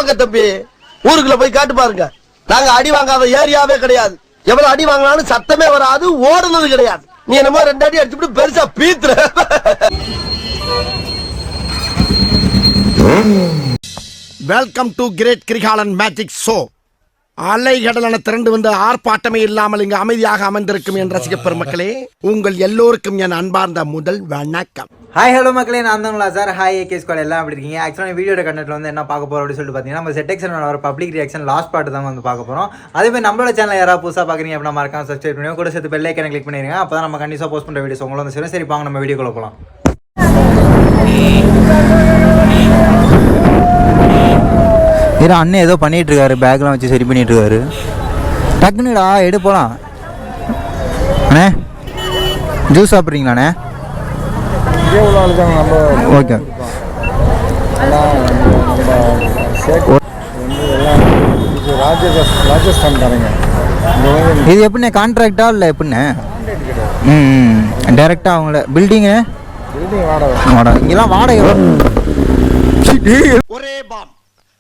போங்க தம்பி, ஊருக்குள்ள போய் காட்டு பாருங்க. நாங்க அடி வாங்காத ஏரியாவே கிடையாது. எவ்வளவு அடி வாங்கினாலும் சத்தமே வராது, ஓடுனது கிடையாது. நீ என்னமோ 2 அடி அடிச்சுட்டு பெருசா பீத்துற. Welcome to great Kirikalan magic show. அலைகடலான திரண்டு வந்து ஆர்ப்பாட்டமே இல்லாமல் இங்கு அமைதியாக அமர்ந்திருக்கும் என் ரசிக பெருமக்களே, உங்கள் எல்லோருக்கும் என் அன்பார்ந்த முதல் வணக்கம். ஹாய் ஹலோ மக்களே, நான் தான் சார். ஹாய் ஏகே ஸ்குவாட், எல்லாம் எப்படி இருக்கீங்க? ஆக்சுவலாக வீடியோட கண்டென்ட்ல வந்து என்ன பார்க்க போகிறோம் அப்படின்னு சொல்லிட்டு பார்த்தீங்கன்னா, நம்ம ZXN வர பப்ளிக் ரியாக்ஷன் லாஸ்ட் பார்ட் தான் வந்து பார்க்க போகிறோம். அதேமாதிரி நம்மளோட சேனல் யாராவது புதுசாக பார்க்குறீங்க அப்படின்னா மறக்காம சப்ஸ்கிரைப் பண்ணி கூட சேர்த்து பெல் ஐக்கனை கிளிக் பண்ணிடுங்க. அப்போ தான் நம்ம கண்டிப்பாக போஸ்ட் பண்ணுற வீடியோஸ் உங்களை வந்து சரி. சரி பாங்க நம்ம வீடியோக்குள்ள போகலாம். ஏன்னா அண்ணன் ஏதோ பண்ணிட்டு இருக்காரு, பேக்லாம் வச்சு சரி பண்ணிட்டு இருக்காரு. டக்குனுடா எடு போகலாம். அண்ணே ஜூஸ் சாப்பிட்றீங்களாண்ணே? ஓகே. ராஜஸ்தான்காரங்க. இது எப்படிண்ணே, கான்ட்ராக்டா இல்லை எப்படிண்ணே? டைரெக்டாக அவங்கள பில்டிங்கு வாடகை இங்கெல்லாம் வாடகை ஒரே பாம்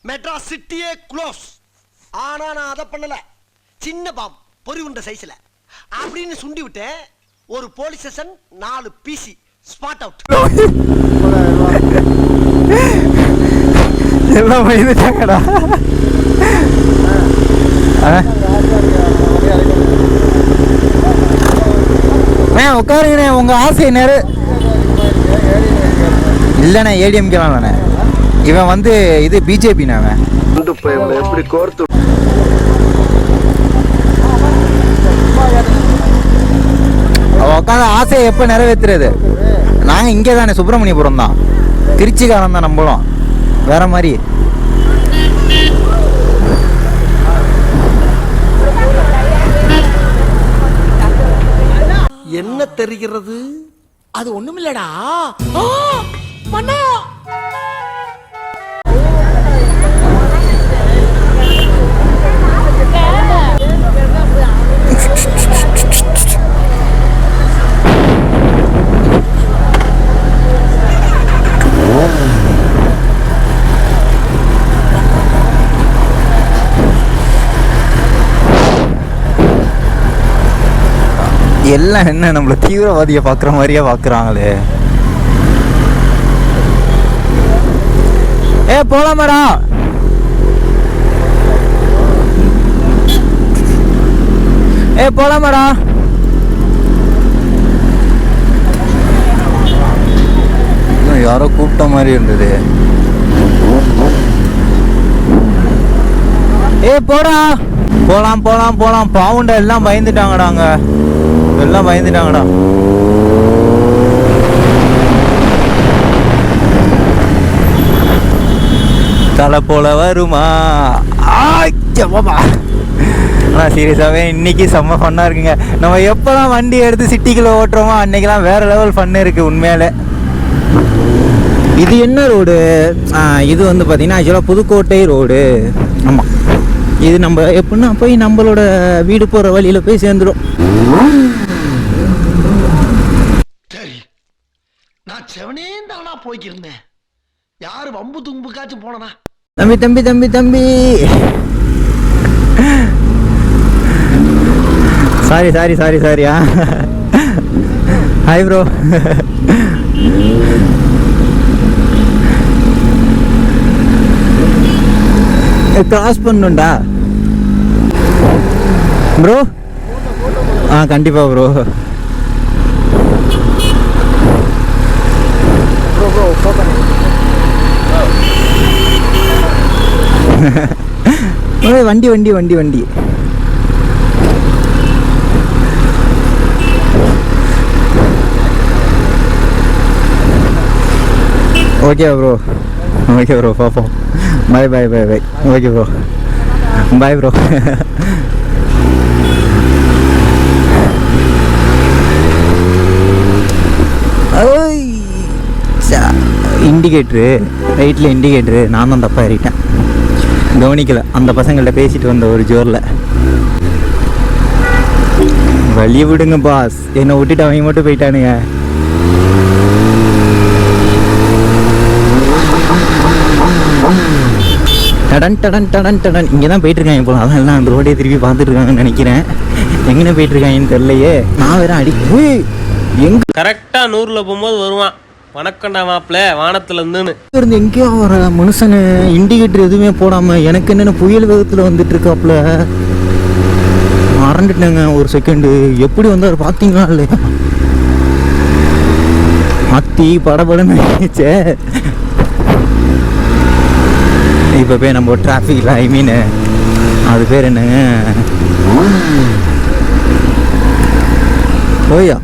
மெட்ராஸ் சிட்டியே க்ளோஸ். ஆனா நான் அதை பண்ணல. சின்ன பாம் பொறி உண்ட சைஸ்ல அப்படின்னு சுண்டி விட்டேன். ஒரு police station 4 PC spot out. எல்லாம் பயந்துட்டாங்கடா. உட்காருங்கண்ணே, உங்க ஆசை நேரு இல்லைண்ணே. ஏடிஎம்கே இல்லைண்ணே, இவன் வந்து இது பிஜேபிண்ணே. அவன் எப்படி கோர்த்து அவன் உட்காந்து ஆசையை எப்போ நிறைவேற்றுறது? நாங்கள் இங்கே தானே, சுப்பிரமணியபுரம் தான், திருச்சிக்காரன் தான் நம்மளும். வேற மாதிரி என்ன தெரிகிறது? அது ஒண்ணுமில்லடா. எல்லாம் என்ன நம்மள தீவிரவாதியை பார்க்குற மாதிரியே பார்க்குறாங்களே. போலாமாடா? போலாமாடா? யாரோ கூப்பிட்ட மாதிரி இருந்தது. போடா. போலாம் போலாம் போலாம். பாவுண்டா எல்லாம் பயந்துட்டாங்கடாங்க, எல்லாம் பயந்துட்டாங்கடா. தலை போல வருமா? ஆனால் சீரியஸாகவே இன்னைக்கு செம்ம ஃபன்னாக இருக்குங்க. நம்ம எப்போலாம் வண்டி எடுத்து சிட்டிக்குள்ளே ஓட்டுறோமோ அன்னைக்கெல்லாம் வேறு லெவல் ஃபன்னு இருக்குது உண்மையிலே. இது என்ன ரோடு? இது வந்து பார்த்திங்கன்னா ஆக்சுவலாக புதுக்கோட்டை ரோடு. ஆமாம், இது நம்ம எப்படின்னா போய் நம்மளோட வீடு போகிற வழியில் போய் சேர்ந்துடும். சரி, நான் செவனே தானா போய்க்கிருந்தேன். யாரு வம்பு தும்புக்காச்சும் போனனா? தம்பி தம்பி தம்பி தம்பி, சாரி சாரி சாரி சாரியா. Hi bro. கிராஸ் பண்ணுண்டா ப்ரோ? கண்டிப்பா ப்ரோ. வண்டி வண்டி வண்டி வண்டி. ஓகே ப்ரோ, ஓகே ப்ரோ, பார்ப்போம். Bye bye bye bye. Okay bro, bye bro. Indicator ரைட்டில் இண்டிகேட்ரு நான் தான் தப்பாக ஏறிட்டேன், கவனிக்கலை. அந்த பசங்கள்ட்ட பேசிட்டு வந்த ஒரு ஜோரில். வழி விடுங்க பாஸ், என்னை விட்டுட்டு அவங்க மட்டும் போயிட்டானுங்க. டடன் டடன் டடன் டடன் இங்கே தான் போயிட்டுருக்காங்க போல. அதான் எல்லாம் அந்த ரோடே திருப்பி பார்த்துட்டு இருக்காங்கன்னு நினைக்கிறேன். எங்கே போயிட்டுருக்காங்கன்னு தெரியலையே. நான் வேற எங்கே கரெக்டா 100ல் போகும்போது வருவான். வணக்கம்டா மாப்பிள்ள வானத்துல இருந்துன்னு இருந்து எங்கேயோ வர மனுஷனு இண்டிகேட்டர் எதுவுமே போடாம எனக்கு என்னென்ன புயல் வேகத்தில் வந்துட்டு இருக்காப்புல. மறந்துட்டேங்க ஒரு செகண்டு. எப்படி வந்தார் பார்த்தீங்களா இல்லையா? அத்தி படபடன்னு ஆயிடுச்சே. இப்போ போய் நம்ம டிராஃபிக்கில் ஐ மீன் அது பேர் என்னங்க ஓய்யா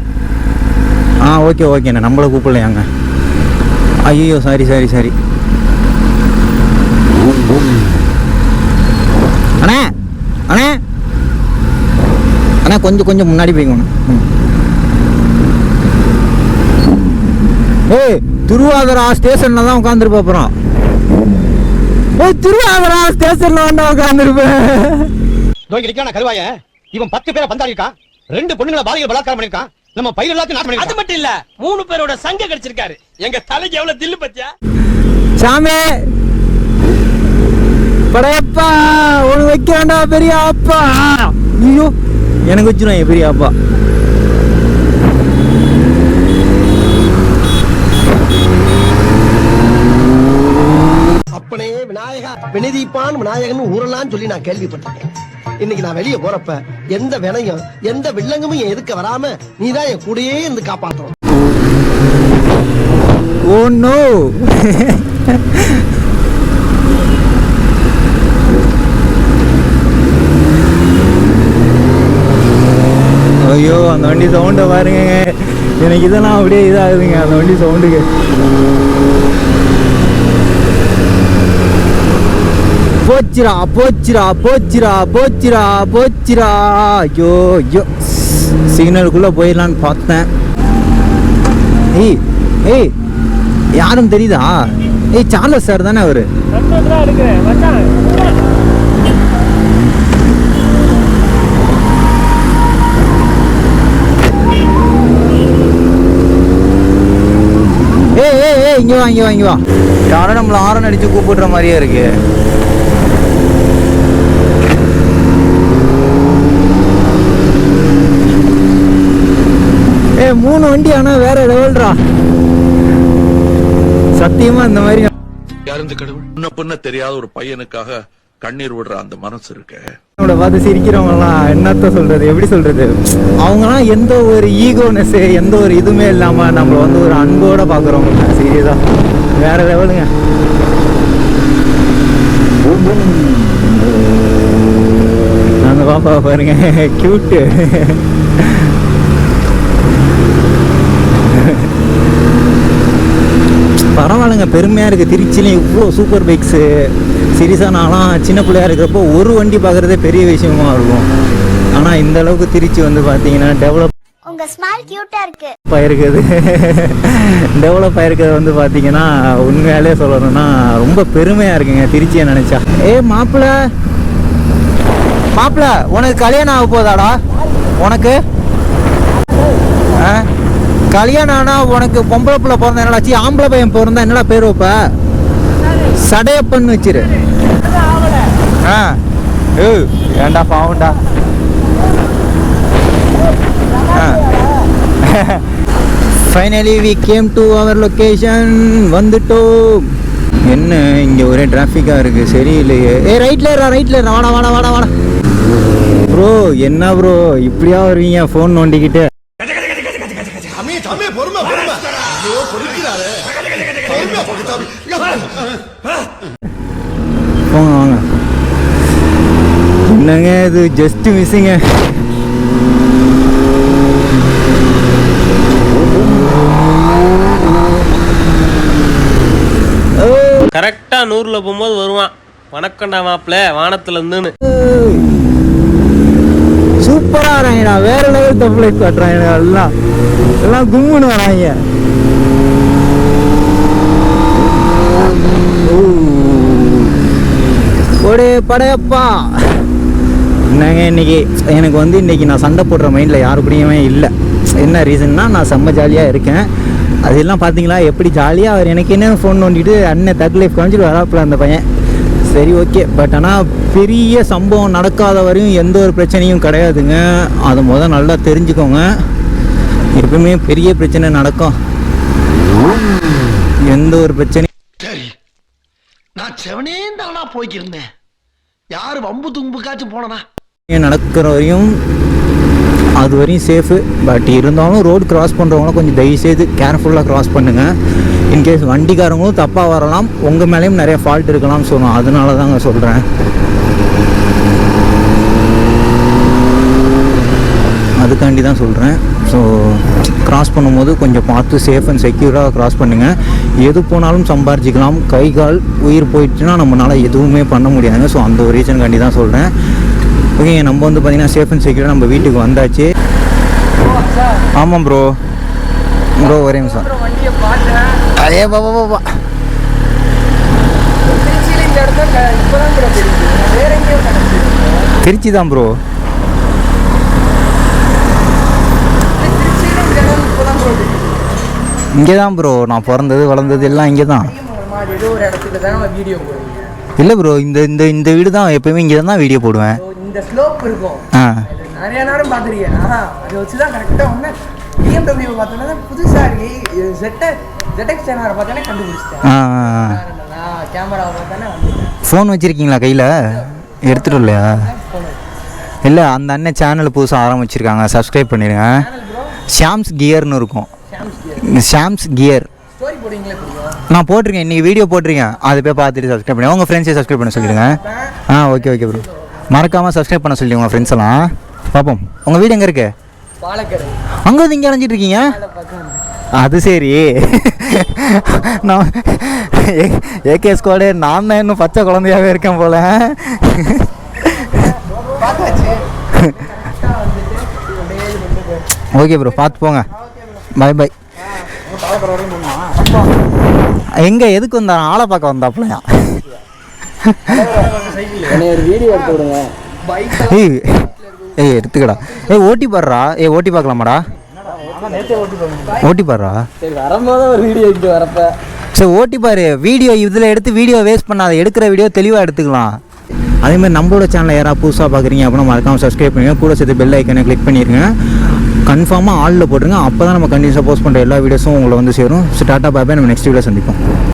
ஓகே ஓகேண்ணே நம்மளை கூப்பிடலையாங்க. ஐயோ சாரி சாரி சாரி அண்ணே அண்ணே அண்ணா கொஞ்சம் முன்னாடி போய்க்கணும். ஏய் திருவாதிரா ஸ்டேஷன்ல தான் உட்காந்துருப்ப. அப்புறம் திருவாதிரா ஸ்டேஷன்ல வந்து உட்காந்துருப்பேன். கருவாய இவன் 10 பேரை பந்தாடிருக்கான். 2 பொண்ணுங்களை பாலியல் பலாத்காரம் பண்ணிருக்கான். நம்ம பயிர் எல்லாத்தையும் நாசம் பண்ணிருக்கான். அது மட்டும் இல்ல 3 பேரோட சங்க கிடைச்சிருக்காரு. எங்க தலைக்கு எவ்வளவு தில்லு பத்தியா சாமி படையப்பா உனக்கு வைக்க வேண்டாம் பெரிய அப்பா. ஐயோ எனக்கு வச்சிருவாங்க பெரிய அப்பா. அப்பனே விநாயகா வினதீப்பான் விநாயகன் ஊரெல்லாம் சொல்லி நான் கேள்விப்பட்டிருக்கேன். இன்னைக்கு நான் வெளியே போறப்ப எந்த வினையும் எந்த வில்லங்கமும் என் எதுக்க வராம நீதான் என் கூடயே இருந்து காப்பாற்றணும். ஓ நோ ஐயோ அந்த வண்டி சவுண்டை பாருங்க. எனக்கு இதெல்லாம் அப்படியே இதாகுதுங்க அந்த வண்டி சவுண்டுக்கு. போச்சிரா போச்சிரா போச்சிரா போச்சிரா போச்சிரா. ஐயோ ஐயோ சிக்னலுக்குள்ளே போயிடலான்னு பார்த்தேன். ஏய் ஏய் யாரும் தெரியுதா? ஏய் சார்லஸ் சார் தானே அவரு? ஏய் ஏய் ஏய் இங்கே வா இங்கே வா இங்கே வா. யாரும் நம்மளை ஆரன் அடிச்சு கூப்பிடுற மாதிரியே இருக்கு. ஏ 3 வண்டி ஆனா வேற லெவல்ரா சத்தியமா. இந்த மாதிரி யாருந்து கடவுள் முன்ன பின்ன தெரியாத ஒரு பையனுக்காக கண்ணீர் விடுற அந்த மனசு இருக்கு. பார்த்து சிரிக்கிறவங்க எல்லாம் என்னத்த சொல்றது, எப்படி சொல்றது, அவங்கலாம் எந்த ஒரு ஈகோனஸ் எந்த ஒரு இதுவுமே இல்லாம நம்மள வந்து ஒரு அன்போட பாக்குறவங்க சீரியஸா வேற லெவலுங்க. அந்த பாப்பா பாருங்க கியூட்டு. பரவாயில்லைங்க பெருமையாக இருக்குது. திருச்சிலையும் இவ்வளோ சூப்பர் பைக்ஸு. சீரியஸாக நான்லாம் சின்ன பிள்ளையாக இருக்கிறப்போ ஒரு வண்டி பார்க்குறதே பெரிய விஷயமா இருக்கும். ஆனால் இந்த அளவுக்கு திருச்சி வந்து பார்த்தீங்கன்னா டெவலப் ஆயிருக்குது. டெவலப் ஆயிருக்கிறது வந்து பார்த்தீங்கன்னா உண்மையாலே சொல்லணும்னா ரொம்ப பெருமையாக இருக்குங்க திருச்சியை நினச்சா. மாப்பிள்ள மாப்பிள்ள உனக்கு கல்யாணம் ஆக போதாடா? உனக்கு கல்யாணம் ஆனா உனக்கு பொம்பளை பிள்ளை பிறந்தா என்னடாச்சு? ஆம்பளை பையன் பிறந்தா என்னடா பேர் வைப்ப? சடையப்பன்னு வச்சிரு. ஏண்டா பாவண்டா. Finally we came to our location. வந்துட்டோம். என்ன இங்கே ஒரே டிராஃபிக்காக இருக்குது சரியில்லையே. ரைட்டில் வாடா வாடா வாடா வாடா. ப்ரோ என்ன ப்ரோ இப்படியா வருவீங்க ஃபோன் நோண்டிக்கிட்டு? போங்க வாங்க. என்னங்க இது ஜஸ்ட் மிஸ்ஸிங்க. கரெக்டா 100ல் போகும்போது வருவான். வணக்கம்டா மாப்பிள்ள வானத்துல இருந்துன்னு சூப்பரா வராங்கடா. வேற லெவல் தப்புல காட்டுறாங்க. எல்லாம் கும்முன்னு வராங்க. ஒரே படையப்பா. என்னங்க இன்னைக்கு எனக்கு வந்து இன்னைக்கு நான் சண்டை போடுற மைண்டில் யாரு கூடயுமே இல்லை. என்ன ரீசன்னா நான் செம்ம ஜாலியாக இருக்கேன். அதெல்லாம் பார்த்தீங்களா எப்படி ஜாலியாக அவர் எனக்கு என்ன ஃபோன் நோண்டிட்டு அண்ணன் தக் லைஃப் காமிச்சிட்டு வராப்பில் அந்த பையன் சரி ஓகே. பட் ஆனால் பெரிய சம்பவம் நடக்காத வரையும் எந்த ஒரு பிரச்சனையும் கிடையாதுங்க. அதை நல்லா தெரிஞ்சுக்கோங்க. எப்பவுமே பெரிய பிரச்சனை நடக்கும், எந்த ஒரு பிரச்சனையும் சரி, நான் செவனே தானா போய்க்கிருந்தேன். யாரு வம்பு தும்புக்காச்சும் போனனா நடக்கிற வரையும் அது வரையும் சேஃபு. பட் இருந்தாலும் ரோடு கிராஸ் பண்ணுறவங்களும் கொஞ்சம் தயவுசெய்து கேர்ஃபுல்லாக கிராஸ் பண்ணுங்கள். இன்கேஸ் வண்டிக்காரங்களும் தப்பாக வரலாம், உங்கள் மேலேயும் நிறைய ஃபால்ட் இருக்கலாம். ஸோ நான் அதனால தாங்க சொல்கிறேன். அதுக்காண்டி தான் சொல்கிறேன். ஸோ கிராஸ் பண்ணும்போது கொஞ்சம் பார்த்து சேஃப் அண்ட் செக்யூராக கிராஸ் பண்ணுங்கள். எது போனாலும் சம்பாரிச்சிக்கலாம், கை கால் உயிர் போயிடுச்சுன்னா நம்மளால் எதுவுமே பண்ண முடியாதுங்க. ஸோ அந்த ஒரு ரீசனுக்காண்டி தான் சொல்கிறேன். ஓகே, நம்ம வந்து பார்த்திங்கன்னா சேஃப் அண்ட் செக்யூராக நம்ம வீட்டுக்கு வந்தாச்சு. ஆமாம் ப்ரோ ஒரே நிமிஷம். அதே பாபா திருச்சி தான் ப்ரோ. இங்கே தான் ப்ரோ நான் பிறந்தது வளர்ந்தது எல்லாம் இங்கே தான். இல்லை ப்ரோ, இந்த வீடு தான் எப்பயுமே இங்கே தான் வீடியோ போடுவேன். இந்த ஸ்லோப் இருக்கும், நிறைய நேரம் பார்த்துருக்கேன். அதை வச்சு தான் கரெக்டாக ஒன்று BMW பார்த்தோன்னா புதுசாக இருக்கு. ZX சேனரை பார்த்தானே கண்டுபிடிச்சிட்டேன். கேமராவை பார்த்தானே வந்துட்டேன். ஃபோன் வச்சுருக்கீங்களா கையில்? எடுத்துகிட்டு இல்லையா? இல்லை, அந்த அண்ணன் சேனல் புதுசாக ஆரம்பிச்சிருக்காங்க, சப்ஸ்கிரைப் பண்ணிடுங்க. ஷாம்ஸ் கியர்னு இருக்கும். ஷாம்ஸ் கியர் ஸ்டோரி போடுவீங்களே? நான் போட்டிருக்கேன், இன்றைக்கி வீடியோ போட்டிருக்கேன். அதை போய் பார்த்துட்டு சப்ஸ்கிரைப் பண்ணி உங்கள் ஃப்ரெண்ட்ஸே சப்ஸ்கிரைப் பண்ண சொல்லிடுங்க. ஓகே ப்ரோ, மறக்காமல் சப்ஸ்கிரைப் பண்ண சொல்லி உங்கள் ஃப்ரெண்ட்ஸ் எல்லாம். பார்ப்போம். உங்கள் வீடு எங்கே இருக்கு? பாலக்கடை. அங்கே வந்து இங்கே அலைஞ்சிட்டு இருக்கீங்க? அது சரி. நான் ஏகே ஸ்குவாடு நான் தான் இன்னும் பச்சை குழந்தையாகவே இருக்கேன் போல. ஓகே ப்ரோ, பார்த்து போங்க. பாய் பாய். எங்கே எதுக்கு வந்தா? ஆளை பார்க்க வந்தாப்லையா? ஏய் எடுத்துக்கடா. ஓட்டி பாடுறா. ஓட்டி பார்க்கலாமாடா? ஓட்டி பாடுறா. சரி ஓட்டி பாரு. வீடியோ இதில் எடுத்து வீடியோ வேஸ்ட் பண்ணாத, எடுக்கிற வீடியோ தெளிவாக எடுத்துக்கலாம். அதேமாதிரி நம்மளோட சேனலை யாராவது புதுசாக பார்க்குறீங்க அப்படின்னா மறக்காமல் சப்ஸ்கிரைப் பண்ணுங்கள். கூட சேர்த்து பெல் ஐக்கனை கிளிக் பண்ணிடுங்க. கன்ஃபார்மாக ஆளில் போட்டுருங்க. அப்போ தான் நம்ம கண்டினியூஸாக போஸ்ட் பண்ணுற எல்லா வீடியோஸும் உங்களை வந்து சேரும். ஸோ டாட்டா பாய் பாய். நம்ம நெக்ஸ்ட் வீடியோ சந்திப்போம்.